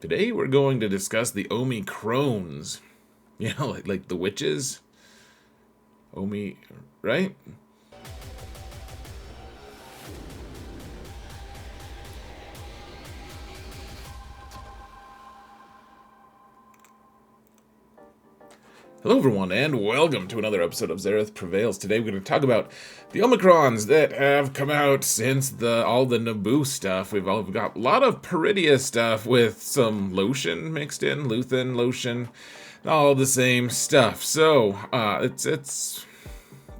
Today we're going to discuss the Omicrons. You know, like the witches. Right? Hello everyone, and welcome to another episode of Zareth Prevails. Today we're going to talk about the Omicrons that have come out since all the Naboo stuff. We've got a lot of Peridia stuff with some lotion mixed in, Luthen lotion, all the same stuff. So,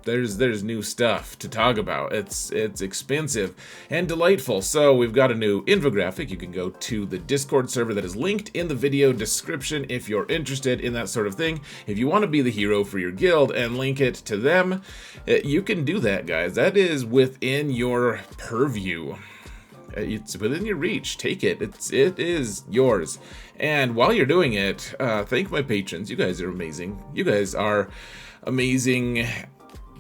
there's new stuff to talk about. It's expensive and delightful. So we've got a new infographic. You can go to the Discord server that is linked in the video description if you're interested in that sort of thing. If you want to be the hero for your guild and link it to them, you can do that, guys. That is within your purview. It's within your reach. Take it. It is yours. And while you're doing it, thank my patrons. You guys are amazing. You guys are amazing.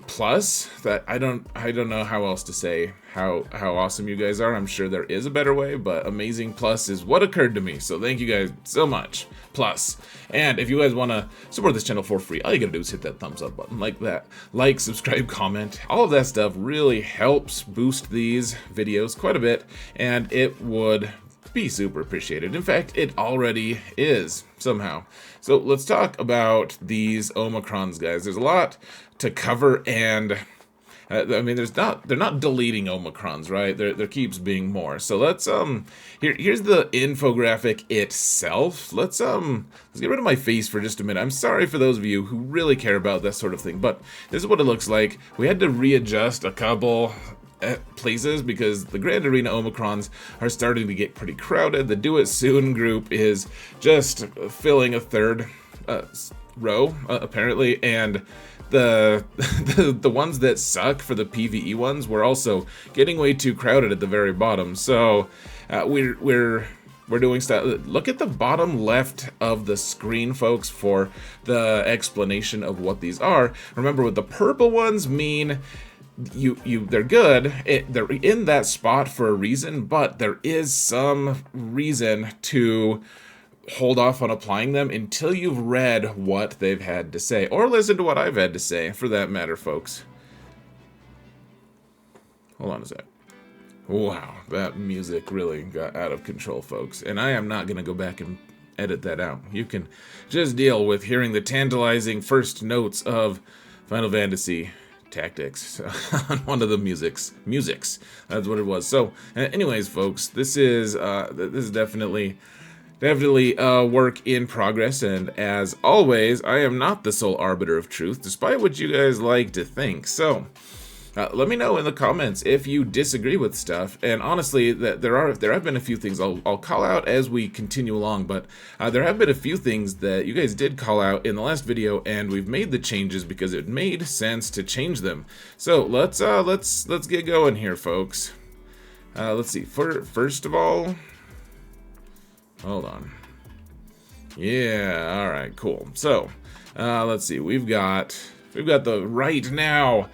Plus, that I don't know how else to say how awesome you guys are. I'm sure there is a better way, but amazing plus is what occurred to me. So thank you guys so much. Plus, and if you guys want to support this channel for free, all you gotta do is hit that thumbs up button, like, subscribe, comment. All of that stuff really helps boost these videos quite a bit, and it would be super appreciated. In fact, it already is somehow. So let's talk about these Omicrons, guys. There's a lot to cover, and I mean, they're not deleting Omicrons, right? There keeps being more. So let's here's the infographic itself. Let's get rid of my face for just a minute. I'm sorry for those of you who really care about that sort of thing, but this is what it looks like. We had to readjust a couple places because the Grand Arena Omicrons are starting to get pretty crowded. The Do It Soon group is just filling a third row, apparently, and the ones that suck for the PvE ones were also getting way too crowded at the very bottom. So we're doing stuff. Look at the bottom left of the screen, folks, for the explanation of what these are. Remember, what the purple ones mean, they're good. They're in that spot for a reason, but there is some reason to hold off on applying them until you've read what they've had to say, or listen to what I've had to say, for that matter, folks. Hold on a sec. Wow, that music really got out of control, folks, and I am not going to go back and edit that out. You can just deal with hearing the tantalizing first notes of Final Fantasy Tactics on one of the musics. That's what it was. So anyways, folks, this is definitely a work in progress, and as always, I am not the sole arbiter of truth, despite what you guys like to think. So let me know in the comments if you disagree with stuff. And honestly, that there have been a few things I'll call out as we continue along, but there have been a few things that you guys did call out in the last video, and we've made the changes because it made sense to change them. So let's get going here, folks. Let's see. First of all, hold on. Yeah, all right, cool. So let's see. We've got the right now.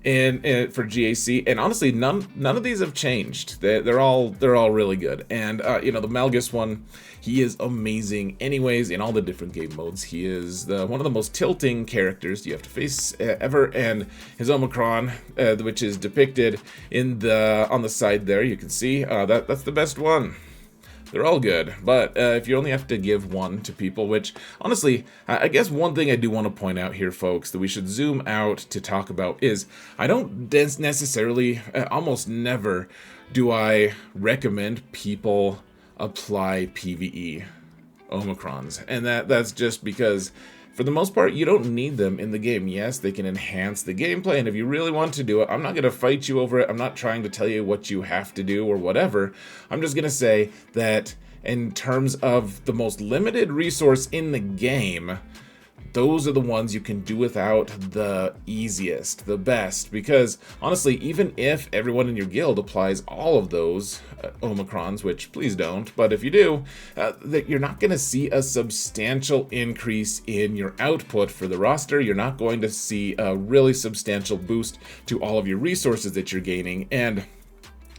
And for GAC, and honestly, none of these have changed. They're all really good. And the Malgus one, he is amazing. Anyways, in all the different game modes, he is one of the most tilting characters you have to face ever. And his Omicron, which is depicted on the side there, you can see that's the best one. They're all good, but if you only have to give one to people, which, honestly, I guess one thing I do want to point out here, folks, that we should zoom out to talk about is, I don't necessarily, almost never, do I recommend people apply PvE Omicrons, and that's just because, for the most part, you don't need them in the game. Yes, they can enhance the gameplay, and if you really want to do it, I'm not going to fight you over it. I'm not trying to tell you what you have to do or whatever. I'm just going to say that in terms of the most limited resource in the game, those are the ones you can do without the easiest, the best, because honestly, even if everyone in your guild applies all of those Omicrons, which please don't, but if you do, that you're not going to see a substantial increase in your output for the roster. You're not going to see a really substantial boost to all of your resources that you're gaining, and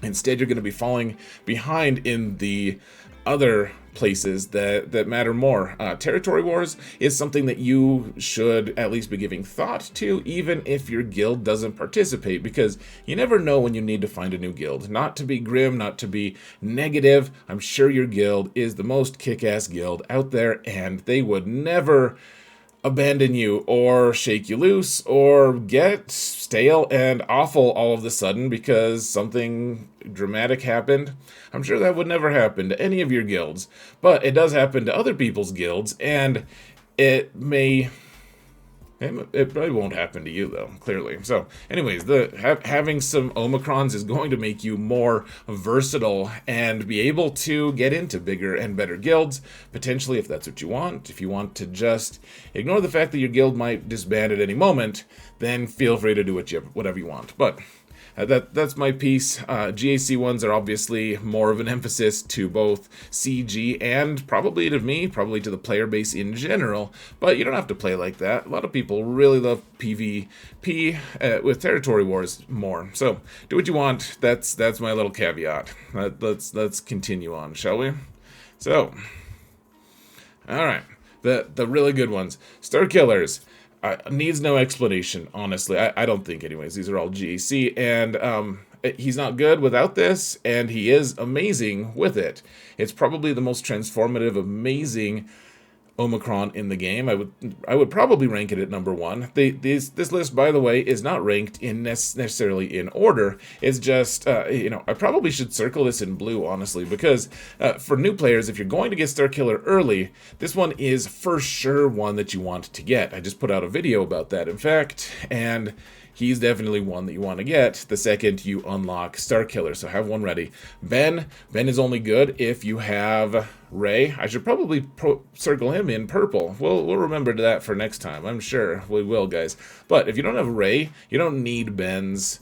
instead you're going to be falling behind in the other places that matter more. Territory wars is something that you should at least be giving thought to, even if your guild doesn't participate, because you never know when you need to find a new guild. Not to be grim, not to be negative, I'm sure your guild is the most kick-ass guild out there, and they would never abandon you or shake you loose or get stale and awful all of a sudden because something dramatic happened. I'm sure that would never happen to any of your guilds, but it does happen to other people's guilds, and it probably won't happen to you, though, clearly. So, anyways, having some Omicrons is going to make you more versatile and be able to get into bigger and better guilds, potentially, if that's what you want. If you want to just ignore the fact that your guild might disband at any moment, then feel free to do whatever you want. But that's my piece. GAC ones are obviously more of an emphasis to both CG and probably to me, probably to the player base in general, but you don't have to play like that. A lot of people really love PvP with territory wars more. So do what you want. That's my little caveat. Let's continue on, shall we? So, all right, the really good ones. Star Killers. Needs no explanation, honestly. I don't think, anyways. These are all GAC, and he's not good without this, and he is amazing with it. It's probably the most transformative, amazing Omicron in the game. I would probably rank it at number 1. This list, by the way, is not ranked in necessarily in order. It's just, I probably should circle this in blue, honestly, because for new players, if you're going to get Star Killer early, this one is for sure one that you want to get. I just put out a video about that, in fact, and he's definitely one that you want to get the second you unlock Star Killer, so have one ready. Ben is only good if you have Ray. I should probably circle him in purple. We'll remember that for next time. I'm sure we will, guys. But if you don't have Ray, you don't need Ben's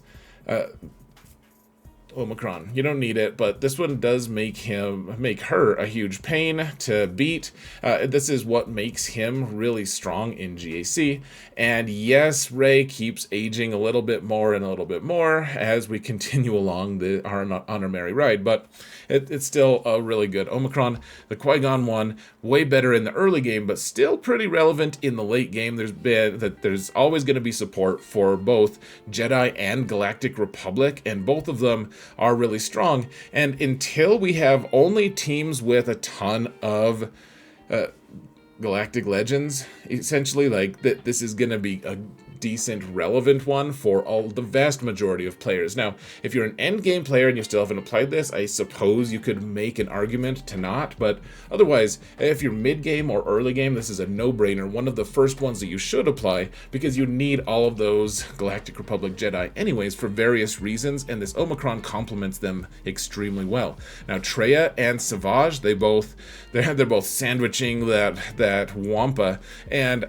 Omicron. You don't need it, but this one does make her a huge pain to beat. This is what makes him really strong in GAC. And yes, Ray keeps aging a little bit more and a little bit more as we continue along on our merry ride, but it's still a really good Omicron. The Qui-Gon one, way better in the early game, but still pretty relevant in the late game. There's always going to be support for both Jedi and Galactic Republic, and both of them are really strong. And until we have only teams with a ton of Galactic Legends, essentially, like this is going to be a decent, relevant one for the vast majority of players. Now, if you're an endgame player and you still haven't applied this, I suppose you could make an argument to not, but otherwise, if you're mid-game or early game, this is a no-brainer, one of the first ones that you should apply, because you need all of those Galactic Republic Jedi anyways for various reasons, and this Omicron complements them extremely well. Now, Traya and Savage, they're both sandwiching that Wampa, and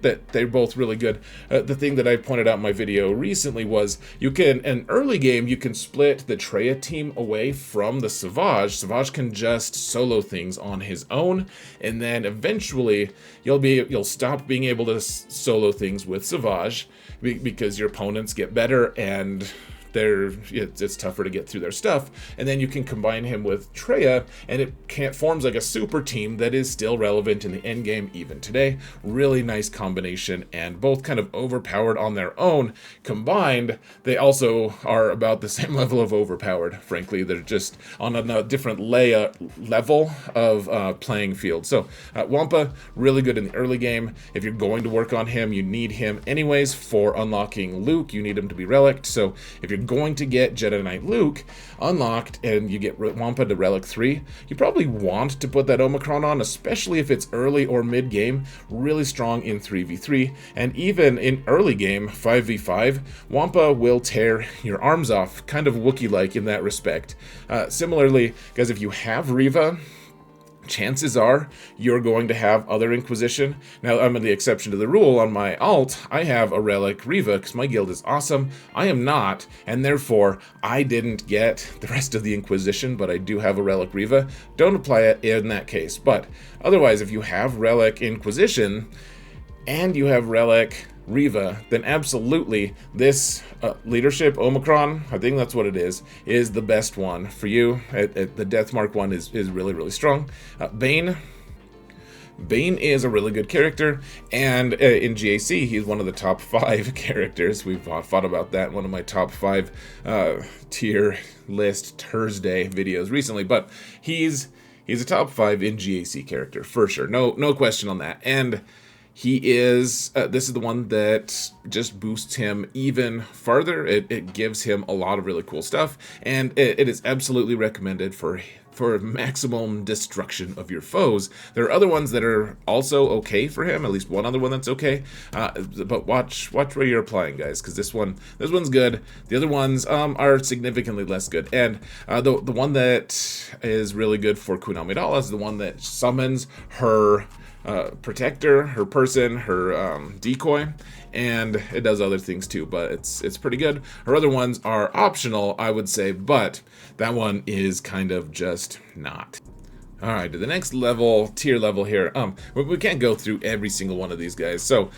that they're both really good. The thing that I pointed out in my video recently was in early game, you can split the Traya team away from the Savage. Savage can just solo things on his own, and then eventually you'll stop being able to solo things with Savage because your opponents get better and it's tougher to get through their stuff, and then you can combine him with Traya, and it forms like a super team that is still relevant in the end game even today. Really nice combination, and both kind of overpowered on their own. Combined, they also are about the same level of overpowered. Frankly, they're just on a different level of playing field. So Wampa, really good in the early game. If you're going to work on him, you need him anyways for unlocking Luke. You need him to be relicked. So if you're going to get Jedi Knight Luke unlocked and you get Wampa to Relic 3, you probably want to put that Omicron on, especially if it's early or mid-game. Really strong in 3v3, and even in early game, 5v5, Wampa will tear your arms off, kind of Wookiee-like in that respect. Similarly, guys, if you have Reva, chances are you're going to have other Inquisition. Now, I'm the exception to the rule. On my alt, I have a Relic Reva because my guild is awesome. I am not, and therefore I didn't get the rest of the Inquisition, but I do have a Relic Reva. Don't apply it in that case. But otherwise, if you have Relic Inquisition and you have Relic Riva, then absolutely this leadership Omicron, I think that's what it is the best one for you. The Death Mark one is really, really strong. Bane is a really good character, and in GAC, he's one of the top 5 characters. We've fought about that in one of my top 5 tier list Thursday videos recently, but he's a top 5 in GAC character, for sure. No question on that. And he is, this is the one that just boosts him even farther. It gives him a lot of really cool stuff, and it is absolutely recommended for maximum destruction of your foes. There are other ones that are also okay for him, at least one other one that's okay, but watch where you're applying, guys, because this one's good. The other ones are significantly less good, and the one that is really good for Queen Amidala is the one that summons her protector, her person, her decoy, and it does other things too, but it's pretty good. Her other ones are optional, I would say, but that one is kind of just not. All right, to the next level, tier level here. We can't go through every single one of these guys. So,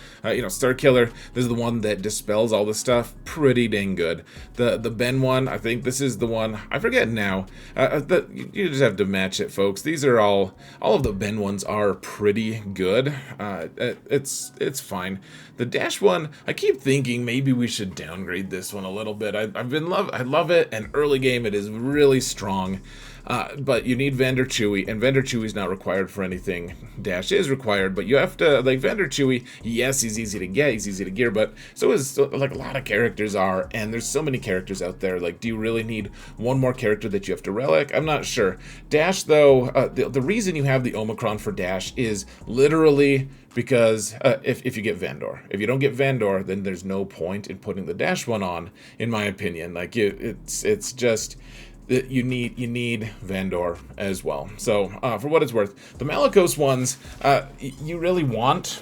Star Killer, this is the one that dispels all this stuff. Pretty dang good. The Ben one, I think this is the one, I forget now. You just have to match it, folks. These are all of the Ben ones are pretty good. It's fine. The Dash one, I keep thinking maybe we should downgrade this one a little bit. I love it, and early game it is really strong. But you need Vendor Chewy, and Vendor Chewy's not required for anything. Dash is required, but you have to, like, Vendor Chewy, yes, he's easy to get, he's easy to gear, but so is, like, a lot of characters are, and there's so many characters out there. Like, do you really need one more character that you have to relic? I'm not sure. Dash, though, the reason you have the Omicron for Dash is literally because if you get Vandor. If you don't get Vandor, then there's no point in putting the Dash one on, in my opinion. Like, it's just... You need Vandor as well. So for what it's worth, the Malicos ones, you really want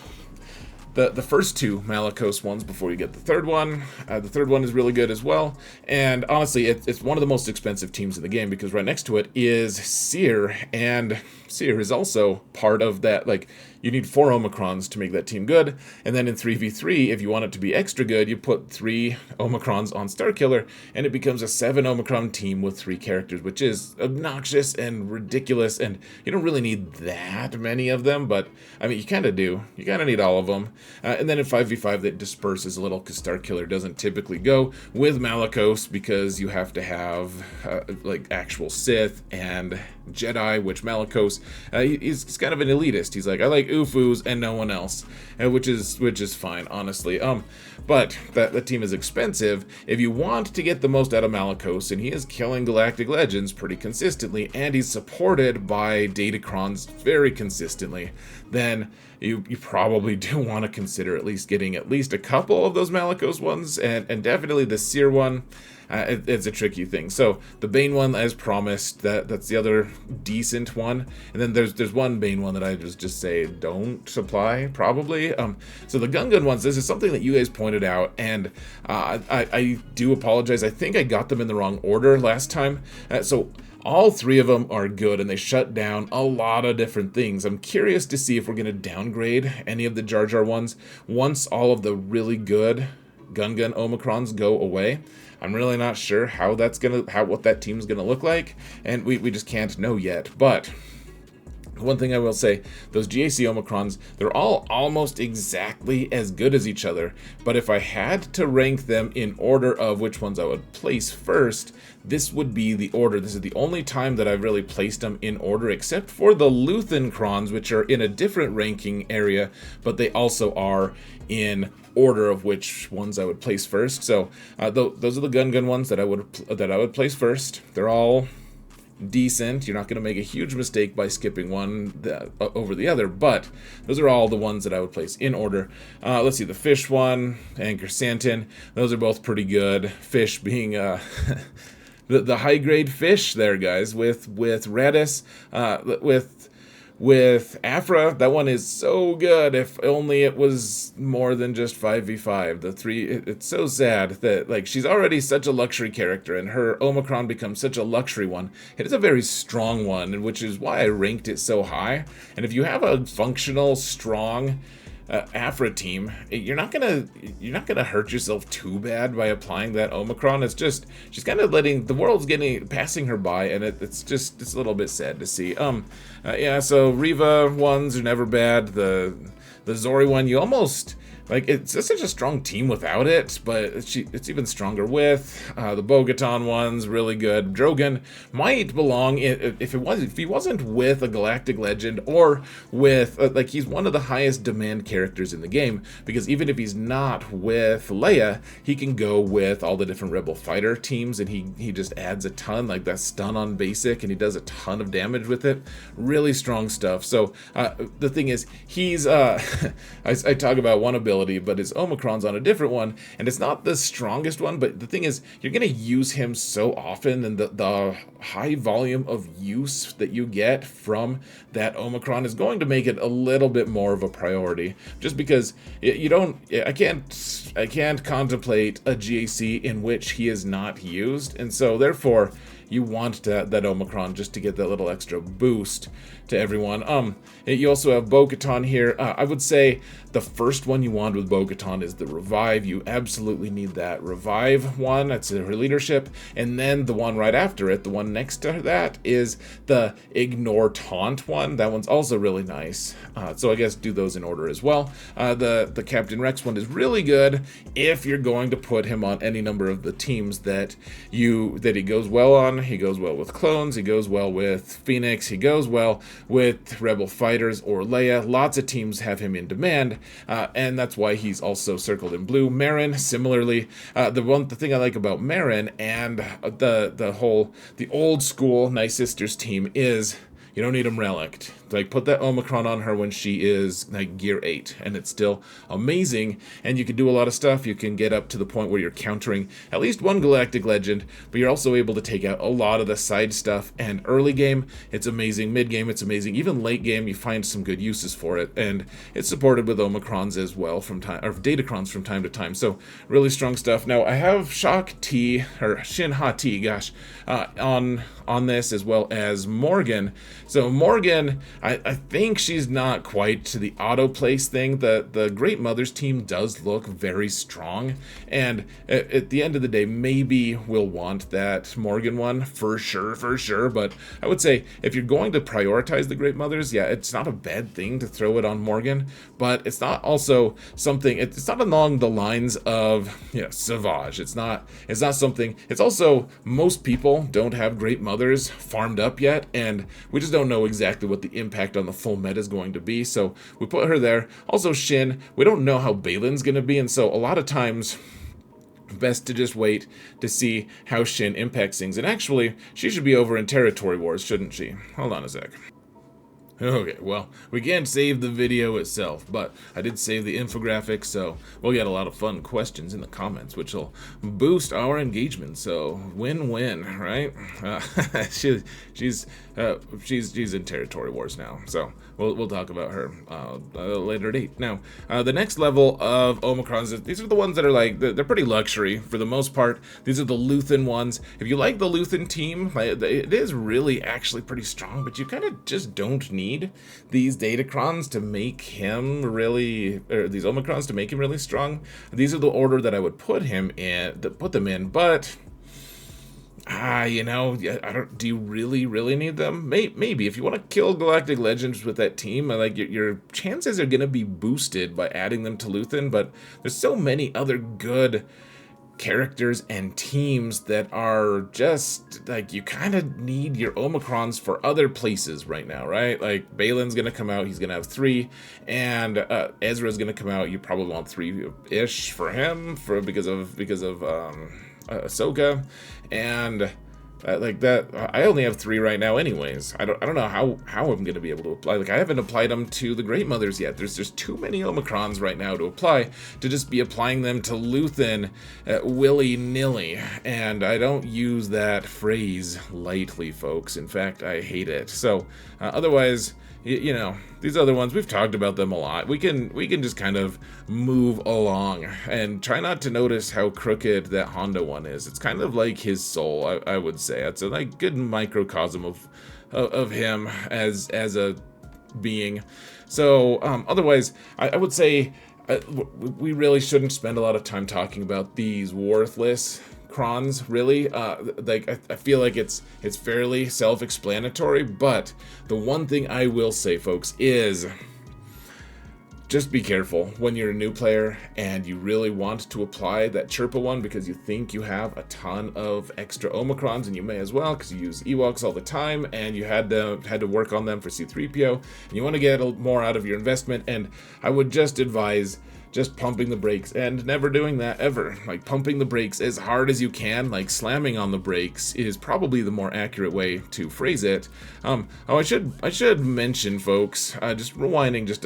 the first 2 Malicos ones before you get the third one. The third one is really good as well. And honestly, it's one of the most expensive teams in the game, because right next to it is Seer, and Seer is also part of that. Like, you need 4 Omicrons to make that team good, and then in 3v3, if you want it to be extra good, you put 3 Omicrons on Starkiller, and it becomes a 7 Omicron team with 3 characters, which is obnoxious and ridiculous, and you don't really need that many of them, but, I mean, you kind of do. You kind of need all of them. And then in 5v5, that disperses a little, because Starkiller doesn't typically go with Malicos, because you have to have, like, actual Sith and Jedi, which Malicos, he's kind of an elitist. He's like, I like Ufus and no one else, which is fine, honestly. But that team is expensive. If you want to get the most out of Malicos, and he is killing Galactic Legends pretty consistently, and he's supported by Datacrons very consistently, then you probably do want to consider at least getting at least a couple of those Malicos ones, and definitely the Seer one. It's a tricky thing. So the Bane one, as promised, that's the other decent one. And then there's one Bane one that I just say don't supply, probably. So the Gungan ones, this is something that you guys pointed out, and I do apologize. I think I got them in the wrong order last time. So all 3 of them are good, and they shut down a lot of different things. I'm curious to see if we're going to downgrade any of the Jar Jar ones once all of the really good Gungan Omicrons go away. I'm really not sure how what that team's gonna look like, and we just can't know yet. But one thing I will say, those GAC Omicrons, they're all almost exactly as good as each other, but if I had to rank them in order of which ones I would place first, this would be the order. This is the only time that I've really placed them in order, except for the Luthen-crons, which are in a different ranking area, but they also are in order of which ones I would place first. So those are the Gungan ones that I would place first. They're all decent. You're not going to make a huge mistake by skipping one over the other, but those are all the ones that I would place in order. Let's see, the Fish one, Anchor Santin, those are both pretty good. Fish being the high grade fish there, guys, with Radis, with Afra. That one is so good. If only it was more than just 5v5. It's so sad that, like, she's already such a luxury character, and her Omicron becomes such a luxury one. It is a very strong one, which is why I ranked it so high. And if you have a functional, strong Afra team, you're not gonna hurt yourself too bad by applying that Omicron. It's just she's kind of letting the world's passing her by, and it's a little bit sad to see. Yeah. So Riva ones are never bad. The Zori one, you almost. Like, it's just such a strong team without it, but it's even stronger with. The Bogotan one's really good. Drogon might belong if he wasn't with a Galactic Legend or with like he's one of the highest demand characters in the game, because even if he's not with Leia, he can go with all the different Rebel fighter teams, and he just adds a ton, like that stun on basic, and he does a ton of damage with it. Really strong stuff. So the thing is, he's I talk about one ability, but his Omicron's on a different one, and it's not the strongest one, but the thing is, you're going to use him so often, and the high volume of use that you get from that Omicron is going to make it a little bit more of a priority, just because I can't contemplate a GAC in which he is not used, and so therefore you want that Omicron just to get that little extra boost to everyone. You also have Bo-Katan here. I would say the first one you want with Bo-Katan is the Revive. You absolutely need that Revive one. That's her leadership. And then the one right after it, the one next to that, is the Ignore Taunt one. That one's also really nice. So I guess do those in order as well. The Captain Rex one is really good if you're going to put him on any number of the teams that he goes well on. He goes well with clones. He goes well with Phoenix. He goes well with Rebel fighters or Leia. Lots of teams have him in demand, and that's why he's also circled in blue. Marin, similarly, the thing I like about Marin and the old school Night Sisters team is you don't need him relicked. Like, put that Omicron on her when she is like gear 8, and it's still amazing, and you can do a lot of stuff. You can get up to the point where you're countering at least one Galactic Legend, but you're also able to take out a lot of the side stuff, and early game, it's amazing. Mid game, it's amazing. Even late game, you find some good uses for it, and it's supported with Omicrons as well Datacrons from time to time, so really strong stuff. Now, I have Shin Hatti, on this, as well as Morgan. So Morgan, I think she's not quite to the auto place thing. The Great Mothers team does look very strong, and at the end of the day, maybe we'll want that Morgan one for sure. But I would say if you're going to prioritize the Great Mothers, yeah, it's not a bad thing to throw it on Morgan, but it's not also something. It's not along the lines of Savage. It's not something. It's also, most people don't have Great Mothers farmed up yet, and we just don't know exactly what the impact on the full meta is going to be, so we put her there. Also Shin, we don't know how Balin's going to be, and so a lot of times best to just wait to see how Shin impacts things. And actually, she should be over in Territory Wars, shouldn't she? Hold on a sec. Okay, well, we can't save the video itself, but I did save the infographic, so we'll get a lot of fun questions in the comments, which will boost our engagement. So win-win, right? She's in Territory Wars now, so we'll talk about her later date. Now, the next level of Omicrons, these are the ones that are like they're pretty luxury for the most part. These are the Luthen ones. If you like the Luthen team, it is really actually pretty strong, but you kind of just don't need these Datacrons to make him really, or these Omicrons to make him really strong. These are the order that I would put them in, but I don't. Do you really need them? Maybe if you want to kill Galactic Legends with that team, like your chances are gonna be boosted by adding them to Luthen. But there's so many other good characters and teams that are just like, you kind of need your Omicrons for other places right now, right? Like Balin's gonna come out, he's gonna have 3, and Ezra's gonna come out. You probably want 3-ish for him because of Ahsoka, and like that. I only have 3 right now anyways. I don't know how I'm gonna be able to apply. Like, I haven't applied them to the Great Mothers yet. There's just too many Omicrons right now to apply, to just be applying them to Luthen willy-nilly, and I don't use that phrase lightly, folks. In fact, I hate it. So otherwise, these other ones, we've talked about them a lot. We can just kind of move along and try not to notice how crooked that Honda one is. It's kind of like his soul, I would say. It's a like good microcosm of him as a being. So otherwise, I would say we really shouldn't spend a lot of time talking about these worthless crons, really. Like I feel like it's fairly self-explanatory, but the one thing I will say, folks, is just be careful when you're a new player and you really want to apply that Chirpa one because you think you have a ton of extra Omicrons, and you may as well because you use Ewoks all the time and you had to work on them for C-3PO, and you want to get more out of your investment. And I would just advise just pumping the brakes and never doing that ever. Like, pumping the brakes as hard as you can, like slamming on the brakes, is probably the more accurate way to phrase it. I should mention, folks, just rewinding just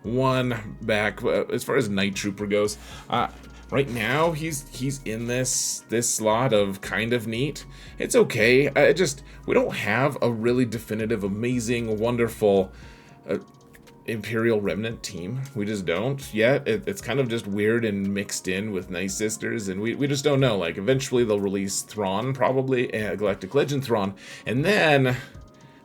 one back, as far as Night Trooper goes. Right now, he's in this slot of kind of neat. It's okay. We don't have a really definitive, amazing, wonderful Imperial Remnant team. We just don't yet. It's kind of just weird and mixed in with Night Sisters, and we just don't know. Like, eventually they'll release Thrawn, probably, Galactic Legend Thrawn, and then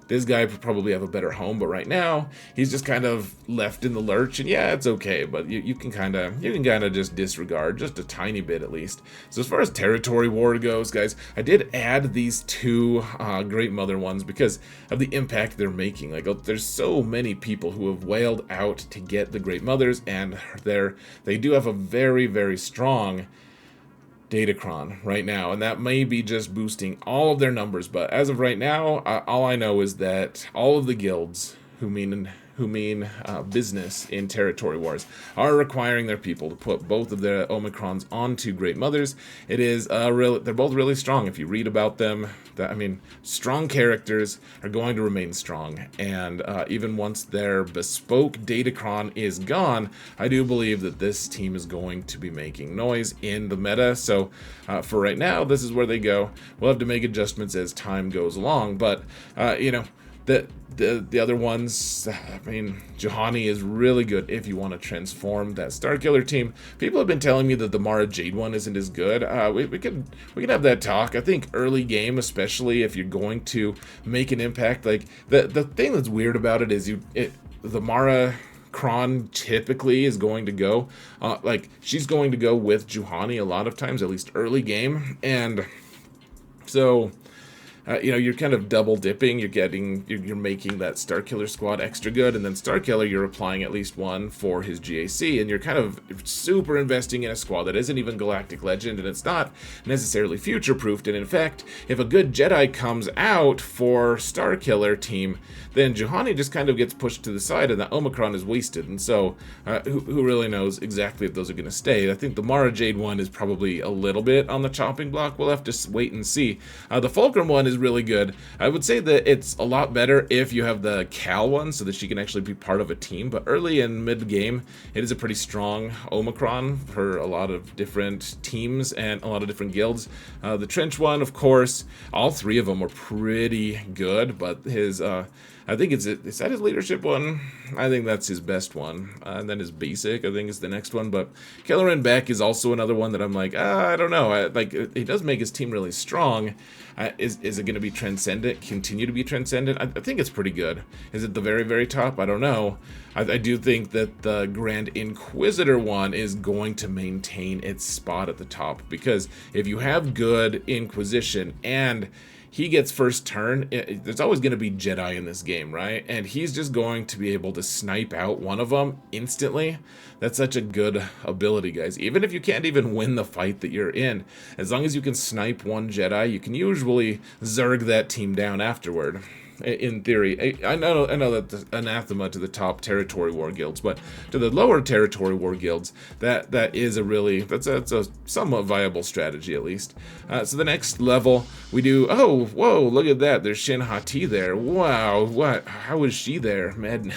this guy would probably have a better home. But right now, he's just kind of left in the lurch, and yeah, it's okay, but you can kind of just disregard, just a tiny bit at least. So as far as territory war goes, guys, I did add these two Great Mother ones because of the impact they're making. Like, there's so many people who have wailed out to get the Great Mothers, and they do have a very, very strong Datacron right now, and that may be just boosting all of their numbers. But as of right now, all I know is that all of the guilds who mean business in territory wars are requiring their people to put both of their Omicrons onto Great Mothers. It is they're both really strong. If you read about them, strong characters are going to remain strong, and even once their bespoke Datacron is gone, I do believe that this team is going to be making noise in the meta. So for right now, this is where they go. We'll have to make adjustments as time goes along, but the other ones, Juhani is really good if you want to transform that Starkiller team. People have been telling me that the Mara Jade one isn't as good. We can have that talk. I think early game, especially if you're going to make an impact, like the thing that's weird about it is the Mara Kron typically is going to go she's going to go with Juhani a lot of times, at least early game, and so you're kind of double dipping. You're making that Starkiller squad extra good, and then Starkiller you're applying at least one for his GAC, and you're kind of super investing in a squad that isn't even Galactic Legend, and it's not necessarily future-proofed. And in fact, if a good Jedi comes out for Starkiller team, then Juhani just kind of gets pushed to the side, and the Omicron is wasted. And so, who really knows exactly if those are going to stay? I think the Mara Jade one is probably a little bit on the chopping block. We'll have to wait and see. The Fulcrum one is really good. I would say that it's a lot better if you have the Cal one, so that she can actually be part of a team. But early and mid game, it is a pretty strong Omicron for a lot of different teams and a lot of different guilds. The Trench one, of course, all three of them are pretty good, but his I think is that his leadership one? I think that's his best one. And then his basic, I think, is the next one. But Kelleran Beck is also another one that I'm like, I don't know. He does make his team really strong. Is it going to be transcendent? Continue to be transcendent? I think it's pretty good. Is it the very, very top? I don't know. I do think that the Grand Inquisitor one is going to maintain its spot at the top, because if you have good Inquisition and he gets first turn, there's always going to be Jedi in this game, right? And he's just going to be able to snipe out one of them instantly. That's such a good ability, guys. Even if you can't even win the fight that you're in, as long as you can snipe one Jedi, you can usually Zerg that team down afterward. In theory, I know that the anathema to the top territory war guilds, but to the lower territory war guilds, that's a somewhat viable strategy, at least. So the next level we do. Oh, whoa! Look at that. There's Shin Hatti there. Wow, what? How is she there, man?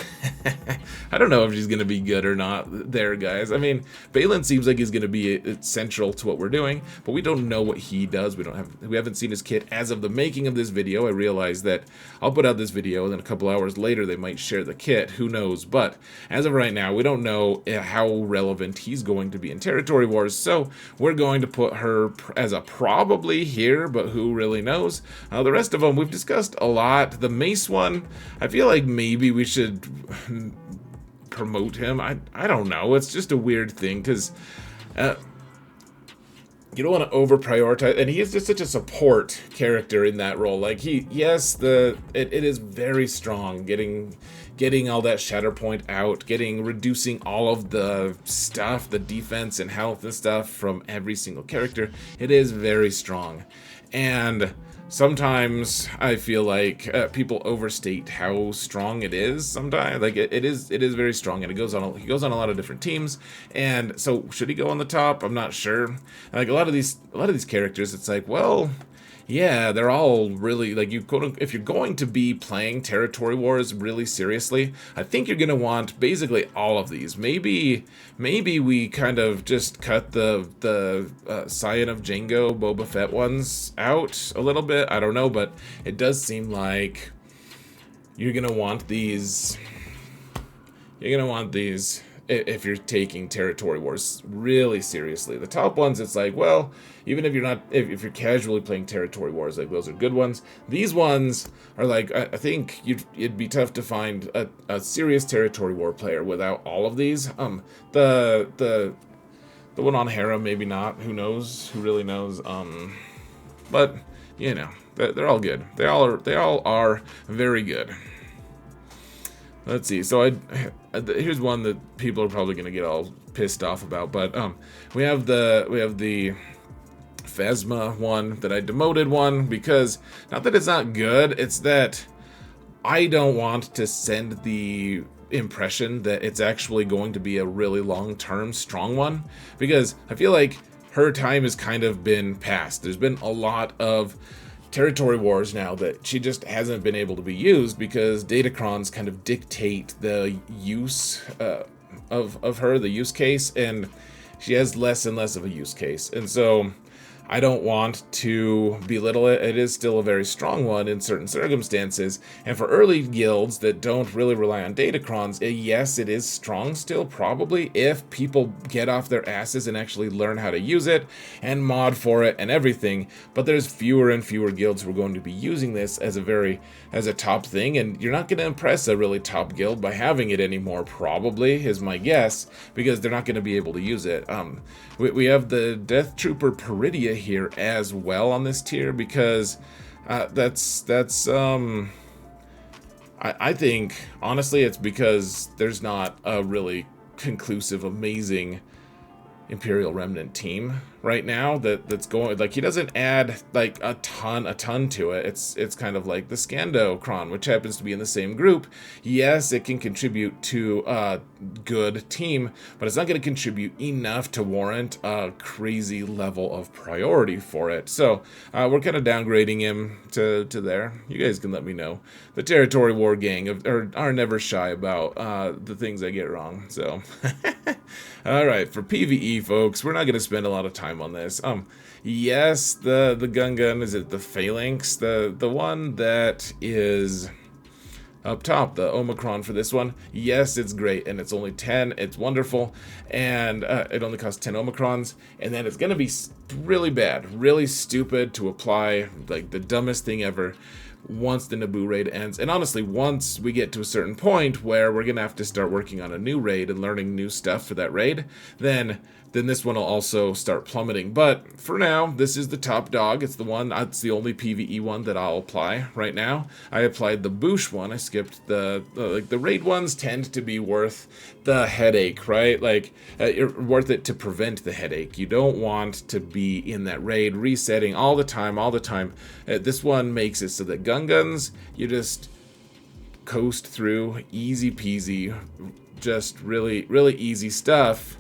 I don't know if she's gonna be good or not there, guys. I mean, Balin seems like he's gonna be central to what we're doing, but we don't know what he does. We haven't seen his kit as of the making of this video. I realize that I'll I'll put out this video, and then a couple hours later they might share the kit. Who knows? But as of right now, we don't know how relevant he's going to be in Territory Wars, so we're going to put her as a probably here, but who really knows? The rest of them we've discussed a lot. The Mace one, I feel like maybe we should promote him. I don't know. It's just a weird thing, because you don't want to over prioritize, and he is just such a support character in that role. Like it is very strong, getting all that Shatterpoint out, reducing all of the stuff, the defense and health and stuff from every single character. It is very strong, and sometimes I feel like people overstate how strong it is. Sometimes, like it is very strong, and he goes on a lot of different teams. And so, should he go on the top? I'm not sure. Like a lot of these characters, it's like, well, yeah, they're all really, like, if you're going to be playing Territory Wars really seriously, I think you're gonna want basically all of these. Maybe we kind of just cut the Scion of Django, Boba Fett ones out a little bit. I don't know, but it does seem like you're gonna want these. You're gonna want these if you're taking Territory Wars really seriously. The top ones, it's like, well, even if you're not, if you're casually playing Territory Wars, like, those are good ones. These ones are like, I think it'd be tough to find a serious Territory War player without all of these. The one on Hera, maybe not. Who knows? Who really knows? But you know, they're all good. They all are very good. Let's see. So here's one that people are probably going to get all pissed off about, but we have the Faesma one that I demoted one, because not that it's not good, it's that I don't want to send the impression that it's actually going to be a really long-term strong one, because I feel like her time has kind of been past. There's been a lot of Territory Wars now that she just hasn't been able to be used because Datacrons kind of dictate the use of her, the use case, and she has less and less of a use case. And so I don't want to belittle it. It is still a very strong one in certain circumstances. And for early guilds that don't really rely on Datacrons, yes, it is strong still, probably, if people get off their asses and actually learn how to use it and mod for it and everything. But there's fewer and fewer guilds who are going to be using this as a top thing, and you're not going to impress a really top guild by having it anymore, probably, is my guess, because they're not going to be able to use it. We have the Death Trooper Peridia here as well on this tier, because I think honestly it's because there's not a really conclusive, amazing Imperial Remnant team right now that's going, like, he doesn't add like a ton to it. It's kind of like the Scandocron, which happens to be in the same group. Yes, it can contribute to a good team, but it's not going to contribute enough to warrant a crazy level of priority for it. So we're kind of downgrading him to there. You guys can let me know. The Territory War gang are never shy about the things I get wrong. So all right, for PvE, folks, we're not going to spend a lot of time on this. Yes, the gun, is it the Phalanx? The one that is up top, the Omicron for this one. Yes, it's great, and it's only 10. It's wonderful, and it only costs 10 Omicrons, and then it's going to be really bad, really stupid to apply, like the dumbest thing ever, once the Naboo raid ends. And honestly, once we get to a certain point where we're gonna have to start working on a new raid and learning new stuff for that raid, then this one will also start plummeting. But for now, this is the top dog. It's the one, it's the only PvE one that I'll apply right now. I applied the Boosh one. I skipped the raid ones tend to be worth the headache, right? Like, worth it to prevent the headache. You don't want to be in that raid resetting all the time. This one makes it so that guns, you just coast through, easy peasy, just really, really easy stuff.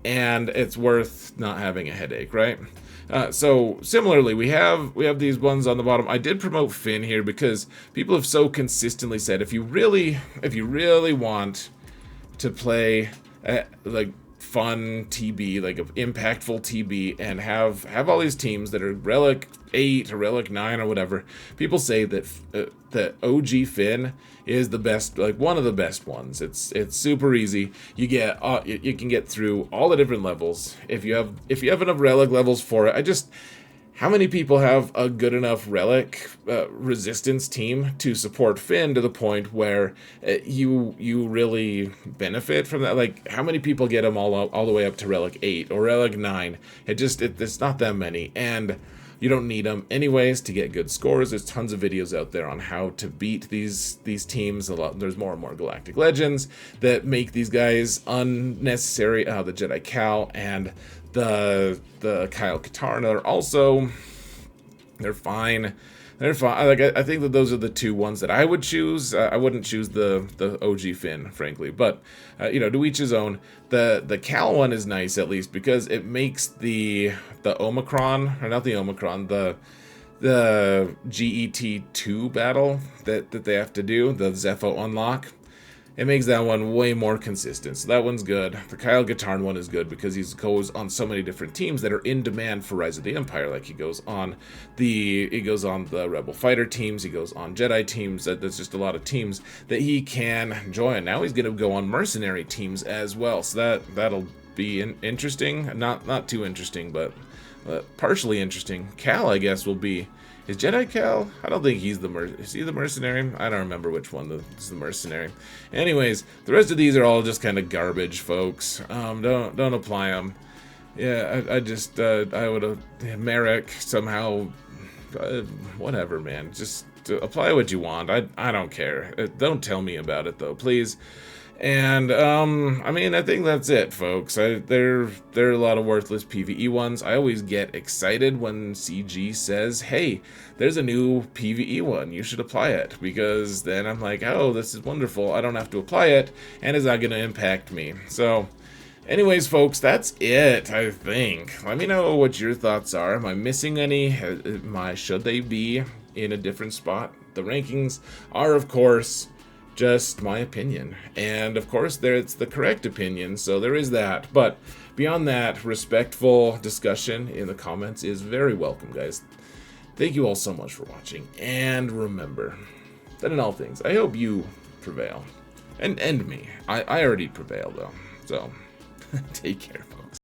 And it's worth not having a headache, right? So similarly, we have these ones on the bottom. I did promote Finn here because people have so consistently said, if you really want to play like fun TB, like an impactful TB, and have all these teams that are relic 8 or Relic 9 or whatever, people say that that OG Finn is the best, like one of the best ones. It's super easy. You get you can get through all the different levels if you have enough Relic levels for it. How many people have a good enough Relic resistance team to support Finn to the point where you really benefit from that? Like, how many people get him all the way up to Relic 8 or Relic 9? It's not that many, and you don't need them anyways to get good scores. There's tons of videos out there on how to beat these teams. There's more and more Galactic Legends that make these guys unnecessary. The Jedi Cal and the Kyle Katarn are also, they're fine. Like, I think that those are the two ones that I would choose. I wouldn't choose the OG Finn, frankly, but to each his own. The Cal one is nice, at least, because it makes the Omicron, or not the Omicron, the GET2 battle that they have to do, the Zepho unlock. It makes that one way more consistent, so that one's good. The Kyle Katarn one is good because he goes on so many different teams that are in demand for Rise of the Empire. Like, he goes on the Rebel Fighter teams, he goes on Jedi teams. There's just a lot of teams that he can join. Now he's gonna go on mercenary teams as well, so that'll be interesting. Not too interesting, but partially interesting. Cal, I guess, will be. Is Jedi Cal? I don't think he's is he the mercenary? I don't remember which one is the mercenary. Anyways, the rest of these are all just kind of garbage, folks. Don't apply them. Yeah, I would have Merrick somehow. Whatever, man. Just apply what you want. I don't care. Don't tell me about it though, please. And I think that's it, folks. There are a lot of worthless PvE ones. I always get excited when CG says, "Hey, there's a new PvE one. You should apply it," because then I'm like, "Oh, this is wonderful. I don't have to apply it, and it's not going to impact me." So, anyways, folks, that's it. I think. Let me know what your thoughts are. Am I missing any? Should they be in a different spot? The rankings are, of course, just my opinion, and of course it's the correct opinion, so there is that. But beyond that, respectful discussion in the comments is very welcome, guys. Thank you all so much for watching, and remember that in all things I hope you prevail, and me. I already prevail though, so take care.